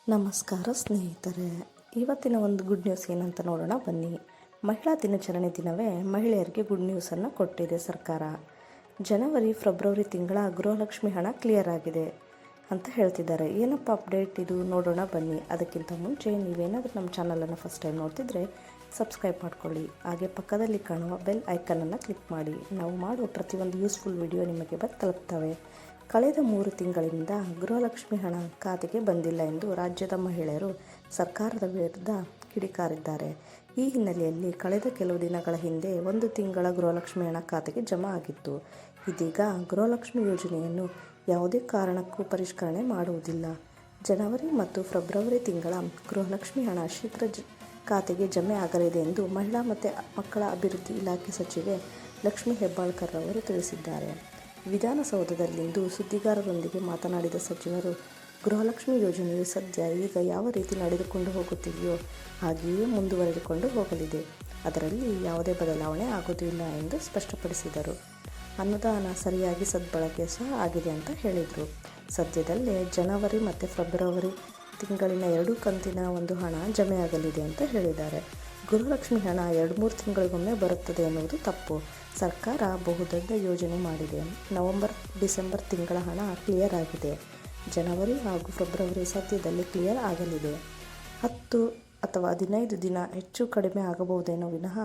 ನಮಸ್ಕಾರ ಸ್ನೇಹಿತರೆ, ಇವತ್ತಿನ ಒಂದು ಗುಡ್ ನ್ಯೂಸ್ ಏನಂತ ನೋಡೋಣ ಬನ್ನಿ. ಮಹಿಳಾ ದಿನಾಚರಣೆ ದಿನವೇ ಮಹಿಳೆಯರಿಗೆ ಗುಡ್ ನ್ಯೂಸನ್ನು ಕೊಟ್ಟಿದೆ ಸರ್ಕಾರ. ಜನವರಿ ಫೆಬ್ರವರಿ ತಿಂಗಳ ಗೃಹಲಕ್ಷ್ಮಿ ಹಣ ಕ್ಲಿಯರ್ ಆಗಿದೆ ಅಂತ ಹೇಳ್ತಿದ್ದಾರೆ. ಏನಪ್ಪ ಅಪ್ಡೇಟ್ ಇದು ನೋಡೋಣ ಬನ್ನಿ. ಅದಕ್ಕಿಂತ ಮುಂಚೆ ನೀವೇನಾದರೂ ನಮ್ಮ ಚಾನಲನ್ನು ಫಸ್ಟ್ ಟೈಮ್ ನೋಡ್ತಿದ್ರೆ ಸಬ್ಸ್ಕ್ರೈಬ್ ಮಾಡ್ಕೊಳ್ಳಿ. ಹಾಗೆ ಪಕ್ಕದಲ್ಲಿ ಕಾಣುವ ಬೆಲ್ ಐಕನನ್ನು ಕ್ಲಿಕ್ ಮಾಡಿ. ನಾವು ಮಾಡುವ ಪ್ರತಿಯೊಂದು ಯೂಸ್ಫುಲ್ ವಿಡಿಯೋ ನಿಮಗೆ ತಲುಪ್ತವೆ. ಕಳೆದ 3 ತಿಂಗಳಿಂದ ಗೃಹಲಕ್ಷ್ಮಿ ಹಣ ಖಾತೆಗೆ ಬಂದಿಲ್ಲ ಎಂದು ರಾಜ್ಯದ ಮಹಿಳೆಯರು ಸರ್ಕಾರದ ವಿರುದ್ಧ ಕಿಡಿಕಾರಿದ್ದಾರೆ. ಈ ಹಿನ್ನೆಲೆಯಲ್ಲಿ ಕಳೆದ ಕೆಲವು ದಿನಗಳ ಹಿಂದೆ 1 ತಿಂಗಳ ಗೃಹಲಕ್ಷ್ಮಿ ಹಣ ಖಾತೆಗೆ ಜಮಾ ಆಗಿತ್ತು. ಇದೀಗ ಗೃಹಲಕ್ಷ್ಮಿ ಯೋಜನೆಯನ್ನು ಯಾವುದೇ ಕಾರಣಕ್ಕೂ ಪರಿಷ್ಕರಣೆ ಮಾಡುವುದಿಲ್ಲ. ಜನವರಿ ಮತ್ತು ಫೆಬ್ರವರಿ ತಿಂಗಳ ಗೃಹಲಕ್ಷ್ಮಿ ಹಣ ಶೀಘ್ರ ಖಾತೆಗೆ ಜಮೆ ಆಗಲಿದೆ ಎಂದು ಮಹಿಳಾ ಮತ್ತು ಮಕ್ಕಳ ಅಭಿವೃದ್ಧಿ ಇಲಾಖೆ ಸಚಿವೆ ಲಕ್ಷ್ಮೀ ಹೆಬ್ಬಾಳ್ಕರ್ ಅವರು ತಿಳಿಸಿದ್ದಾರೆ. ವಿಧಾನಸೌಧದಲ್ಲಿಂದು ಸುದ್ದಿಗಾರರೊಂದಿಗೆ ಮಾತನಾಡಿದ ಸಚಿವರು, ಗೃಹಲಕ್ಷ್ಮಿ ಯೋಜನೆಯು ಸದ್ಯ ಈಗ ಯಾವ ರೀತಿ ನಡೆದುಕೊಂಡು ಹೋಗುತ್ತಿದೆಯೋ ಹಾಗೆಯೇ ಮುಂದುವರೆದುಕೊಂಡು ಹೋಗಲಿದೆ. ಅದರಲ್ಲಿ ಯಾವುದೇ ಬದಲಾವಣೆ ಆಗುವುದಿಲ್ಲ ಎಂದು ಸ್ಪಷ್ಟಪಡಿಸಿದರು. ಅನುದಾನ ಸರಿಯಾಗಿ ಸದ್ಬಳಕೆ ಸಹ ಆಗಿದೆ ಅಂತ ಹೇಳಿದರು. ಸದ್ಯದಲ್ಲೇ ಜನವರಿ ಮತ್ತು ಫೆಬ್ರವರಿ ತಿಂಗಳಿನ 2 ಕಂತಿನ ಒಂದು ಹಣ ಜಮೆಯಾಗಲಿದೆ ಅಂತ ಹೇಳಿದ್ದಾರೆ. ಗೃಹಲಕ್ಷ್ಮಿ ಹಣ 2-3 ತಿಂಗಳಿಗೊಮ್ಮೆ ಬರುತ್ತದೆ ಎನ್ನುವುದು ತಪ್ಪು. ಸರ್ಕಾರ ಬಹುದೊಡ್ಡ ಯೋಜನೆ ಮಾಡಿದೆ. ನವೆಂಬರ್ ಡಿಸೆಂಬರ್ ತಿಂಗಳ ಹಣ ಕ್ಲಿಯರ್ ಆಗಿದೆ. ಜನವರಿ ಹಾಗೂ ಫೆಬ್ರವರಿ ಸದ್ಯದಲ್ಲೇ ಕ್ಲಿಯರ್ ಆಗಲಿದೆ. 10 ಅಥವಾ 15 ದಿನ ಹೆಚ್ಚು ಕಡಿಮೆ ಆಗಬಹುದೇನೋ ವಿನಃ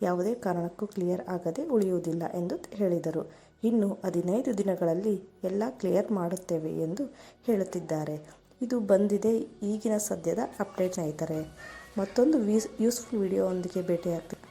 ಯಾವುದೇ ಕಾರಣಕ್ಕೂ ಕ್ಲಿಯರ್ ಆಗದೆ ಉಳಿಯುವುದಿಲ್ಲ ಎಂದು ಹೇಳಿದರು. ಇನ್ನು 15 ದಿನಗಳಲ್ಲಿ ಎಲ್ಲ ಕ್ಲಿಯರ್ ಮಾಡುತ್ತೇವೆ ಎಂದು ಹೇಳುತ್ತಿದ್ದಾರೆ. ಇದು ಬಂದಿದೆ ಈಗಿನ ಸದ್ಯದ ಅಪ್ಡೇಟ್ ಸ್ನೇಹಿತರೆ. ಮತ್ತೊಂದು ಯೂಸ್ಫುಲ್ ವಿಡಿಯೋ ಒಂದಿಗೆ ಭೇಟಿಯಾಗ್ತೀನಿ.